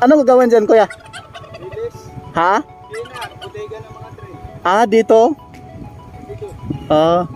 Anong gagawin dyan, kuya? Bilis. Ha? Pina, bodega ng mga train. Ah, dito? Dito. Ah.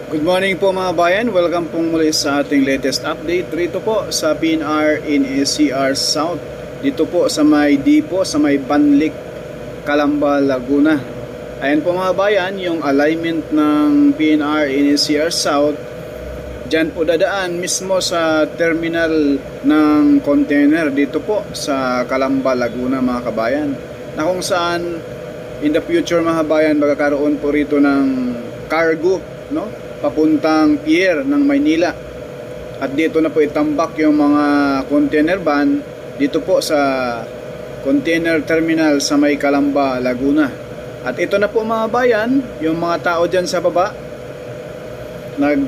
Good morning po mga bayan, welcome pong muli sa ating latest update rito po sa PNR in SCR South, dito po sa may Dipo, sa may Banlik, Calamba, Laguna. Ayan po mga bayan, yung alignment ng PNR in SCR South, dyan po dadaan mismo sa terminal ng container dito po sa Calamba, Laguna mga kabayan, na kung saan in the future mga bayan magkakaroon po rito ng cargo, no? Papuntang pier ng Maynila, at dito na po itambak yung mga container van dito po sa container terminal sa may Calamba, Laguna. At ito na po mga bayan, yung mga tao dyan sa baba, nag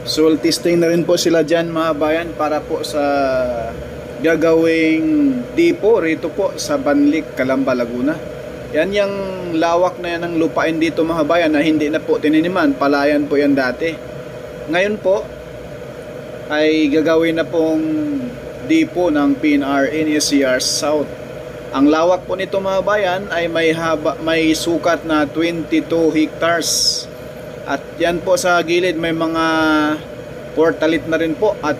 soil testing na rin po sila dyan mga bayan para po sa gagawing dipo rito po sa Banlik, Calamba, Laguna. Yan yung lawak na yan ng lupain dito mga bayan na hindi na po tininiman, palayan po yan dati. Ngayon po ay gagawin na pong dipo ng PNR in SCR South. Ang lawak po nito mga bayan ay may sukat na 22 hectares. At yan po sa gilid may mga portalit na rin po, at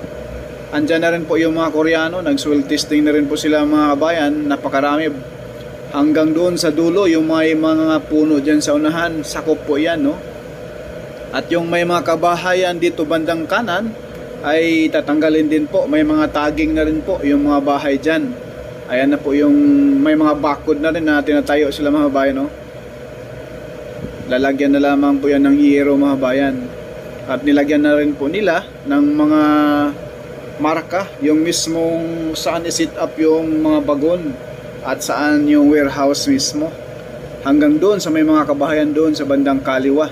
andyan na rin po yung mga Koreano, nag-soil testing na rin po sila mga bayan, napakarami. Hanggang doon sa dulo, yung may mga puno dyan sa unahan, sakop po yan, no? At yung may mga kabahayan dito bandang kanan ay tatanggalin din po. May mga tagging na rin po yung mga bahay dyan. Ayan na po yung may mga bakod na rin na tinatayo sila mga bayan, no? Lalagyan na lamang po yan ng hiyero mga bayan. At nilagyan na rin po nila ng mga marka, yung mismong saan i-sit up yung mga bagon at saan yung warehouse mismo, hanggang doon sa may mga kabahayan doon sa bandang kaliwa.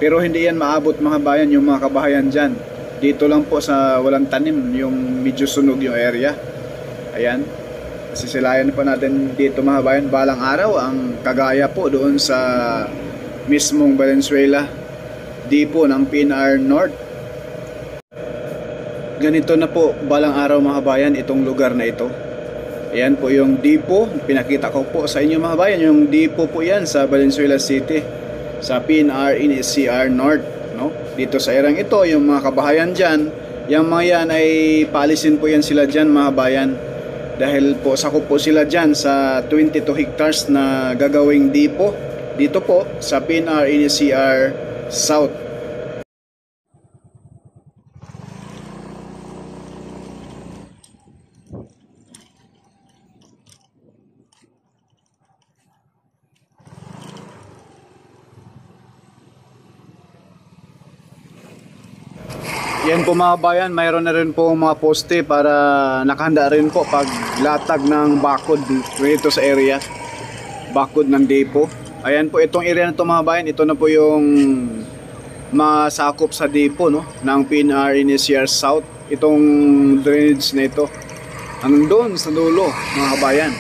Pero hindi yan maabot mga bayan yung mga kabahayan dyan. Dito lang po sa walang tanim, yung medyo sunog yung area. Ayan, sisilayan pa natin dito mga bayan balang araw ang kagaya po doon sa mismong Valenzuela Dipo ng PNR North. Ganito na po balang araw mga bayan itong lugar na ito. Ayan po yung dipo, pinakita ko po sa inyo mga bayan, yung dipo po yan sa Valenzuela City, sa PNR in SCR North, no? Dito sa erang ito, yung mga kabahayan dyan, yung mga yan ay paalisin po yan sila dyan mga bayan, dahil po sakop po sila dyan sa 22 hectares na gagawing dipo dito po sa PNR in SCR South. Yan po mga bayan, mayroon na rin po mga poste para nakahanda rin po pag latag ng bakod dito sa area, bakod ng depo. Ayan po itong area na ito mga bayan, ito na po yung masakop sa depo, no, ng PNR in SCR South. Itong drainage na ito hanggang doon sa dulo mga bayan.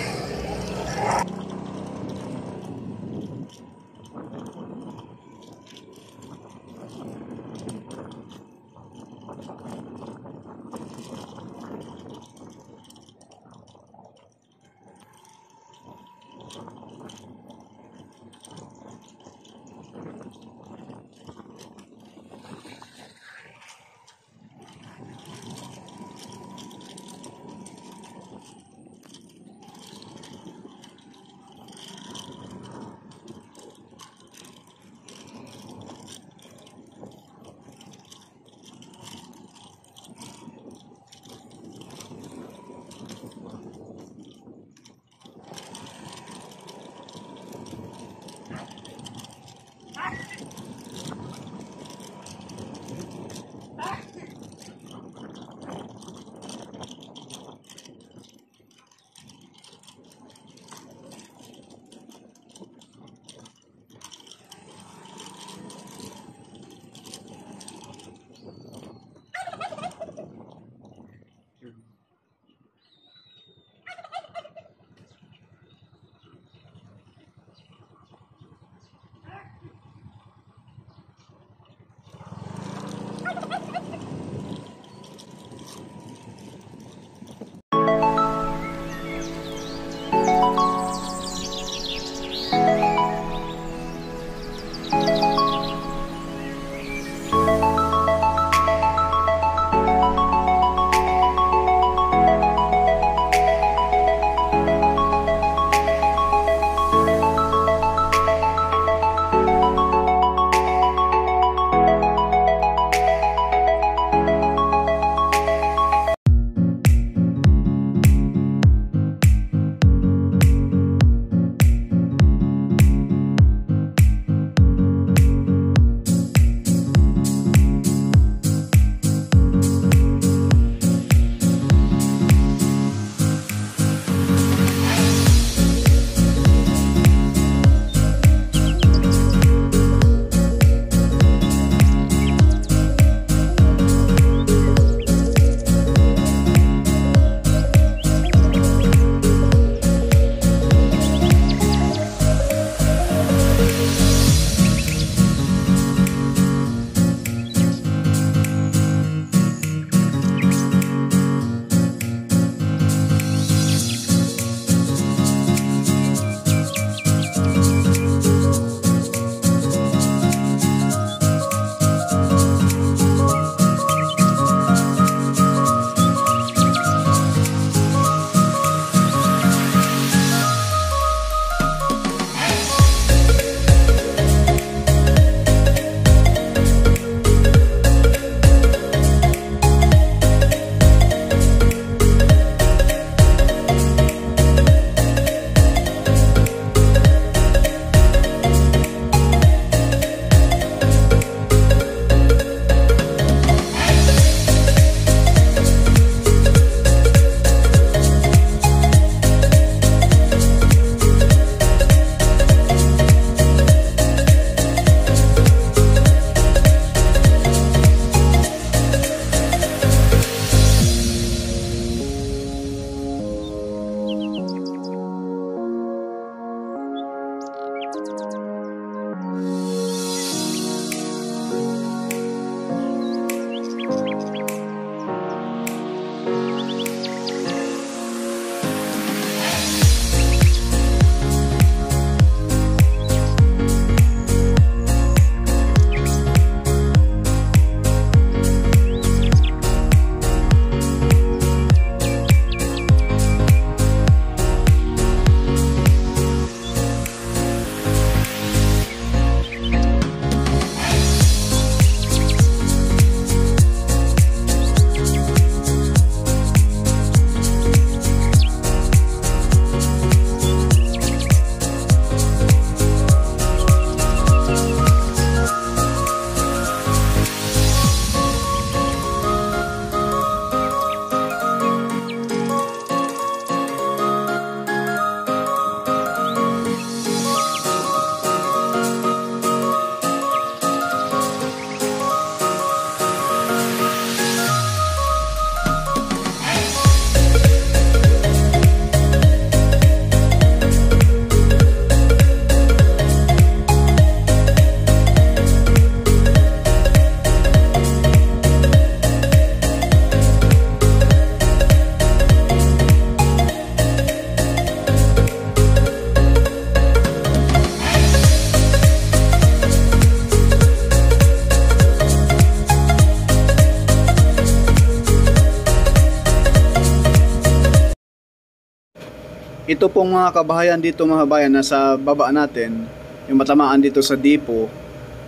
Ito pong mga kabahayan dito mga kabayan, nasa baba natin, yung matamaan dito sa Dipo,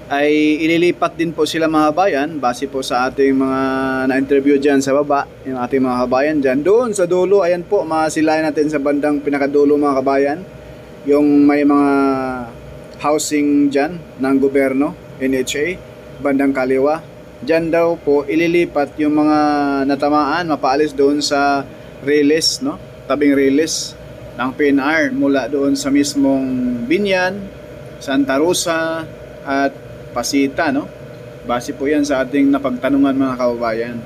ay ililipat din po sila mga kabayan base po sa ating mga na-interview dyan sa baba, yung ating mga kabayan dyan. Doon sa dulo, ayan po, masilayan natin sa bandang pinakadulo mga kabayan, yung may mga housing dyan ng gobyerno, NHA, bandang kaliwa. Dyan daw po ililipat yung mga natamaan, mapaalis doon sa release, no? Tabing release ng PNR mula doon sa mismong Binyan, Santa Rosa at Pasita, no? Base po yan sa ating napagtanungan mga kababayan.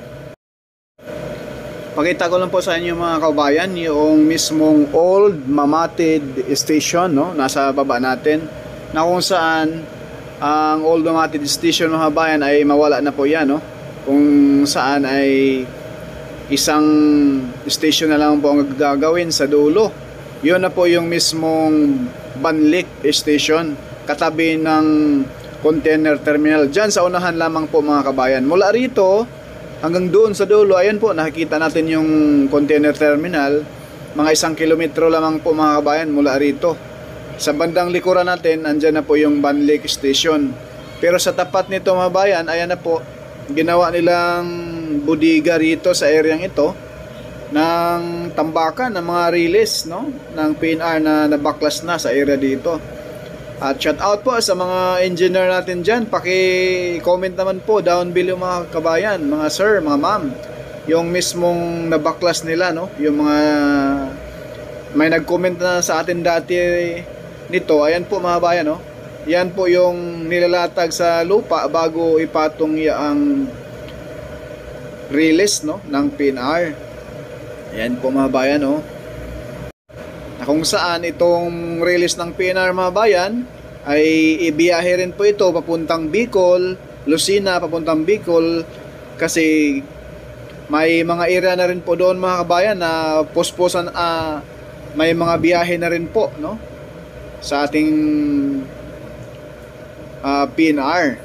Pakita ko lang po sa inyo mga kababayan yung mismong old Mamatid Station, no? Nasa baba natin, na kung saan ang old Mamatid Station mga kababayan ay mawala na po yan, no? Kung saan ay isang station na lang po ang gagawin sa dulo. Yun na po yung mismong Banlik Station, katabi ng container terminal. Diyan sa unahan lamang po mga kabayan. Mula rito hanggang doon sa dulo, ayan po, nakikita natin yung container terminal. Mga 1 kilometro lamang po mga kabayan mula rito. Sa bandang likuran natin, andyan na po yung Banlik Station. Pero sa tapat nito mga kabayan, ayan na po, ginawa nilang bodega rito sa areang ito ng tambakan ng mga release, no, ng PNR na nabaklas na sa area dito. At shout out po sa mga engineer natin dyan. Paki-comment naman po down below mga kabayan, mga sir, mga ma'am, yung mismong nabaklas nila, no, yung mga may nag-comment na sa atin dati nito. Ayan po mga kabayan, no, yan po yung nilalatag sa lupa bago ipatong ang release, no, ng PNR. Ayan po mga bayan, oh. Na kung saan itong release ng PNR mga bayan ay ibiyahe rin po ito papuntang Bicol, Lucena papuntang Bicol, kasi may mga area na rin po doon mga kabayan na posposan, may mga biyahe na rin po, no, sa ating PNR.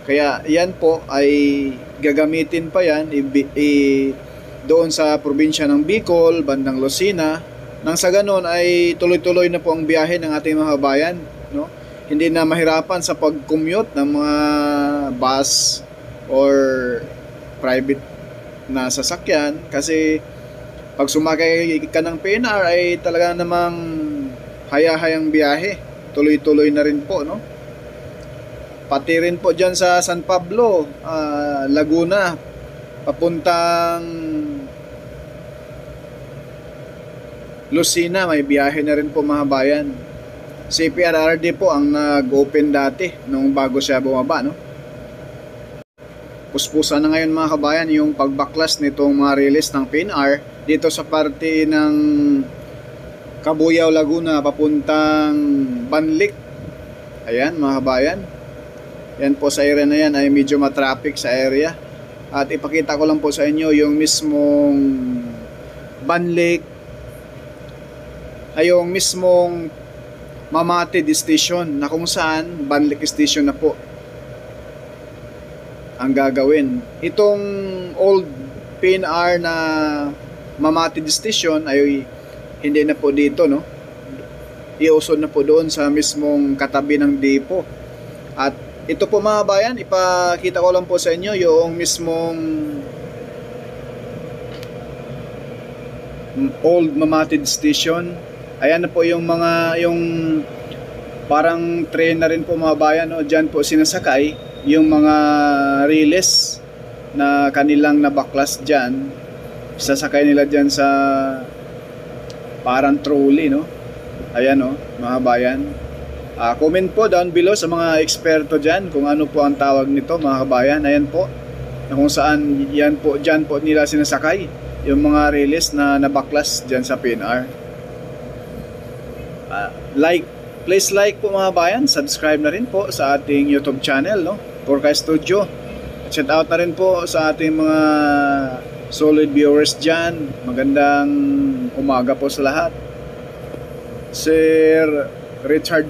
Kaya yan po ay gagamitin pa yan doon sa probinsya ng Bicol, bandang Lucena, nang sa ganon ay tuloy-tuloy na po ang biyahe ng ating mga kabayan, no? Hindi na mahirapan sa pag-commute ng mga bus or private na sasakyan, kasi pag sumakay ka ng PNR ay talaga namang haya-hayang biyahe, tuloy-tuloy na rin po, no? Pati rin po dyan sa San Pablo, Laguna, papuntang Lucena, may biyahe na rin po mga bayan. CPRRD po ang nag-open dati nung bago siya bumaba, no? Puspusan na ngayon mga kabayan yung pagbaklas nitong mga release ng PNR dito sa parte ng Cabuyao, Laguna papuntang Banlik. Ayan mga kabayan, yan po sa area na yan ay medyo matraffic sa area. At ipakita ko lang po sa inyo yung mismong Banlik, ay yung mismong Mamatid Station, na kung saan Banlik Station na po ang gagawin. Itong old PNR na Mamatid Station ay hindi na po dito, no? Iusod na po doon sa mismong katabi ng Dipo. At ito po mga bayan, ipakita ko lang po sa inyo yung mismong old Mamatid Station. Ayan na po yung mga, yung parang train na rin po mga bayan, no? Diyan po sinasakay yung mga release na kanilang nabaklas dyan. Sasakay nila dyan sa parang trolley, no? Ayan, no, mga bayan. Comment po down below sa mga eksperto dyan kung ano po ang tawag nito mga kabayan. Ayan po, na kung saan yan po, dyan po nila sinasakay yung mga release na nabaklas dyan sa PNR. Please like po mga bayan, subscribe na rin po sa ating YouTube channel, no, Porka Studio. Shout out na rin po sa ating mga solid viewers dyan. Magandang umaga po sa lahat. Sir Richard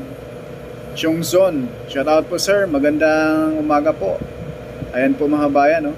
Chongzon, shout out po sir, magandang umaga po. Ayan po mga bayan, no.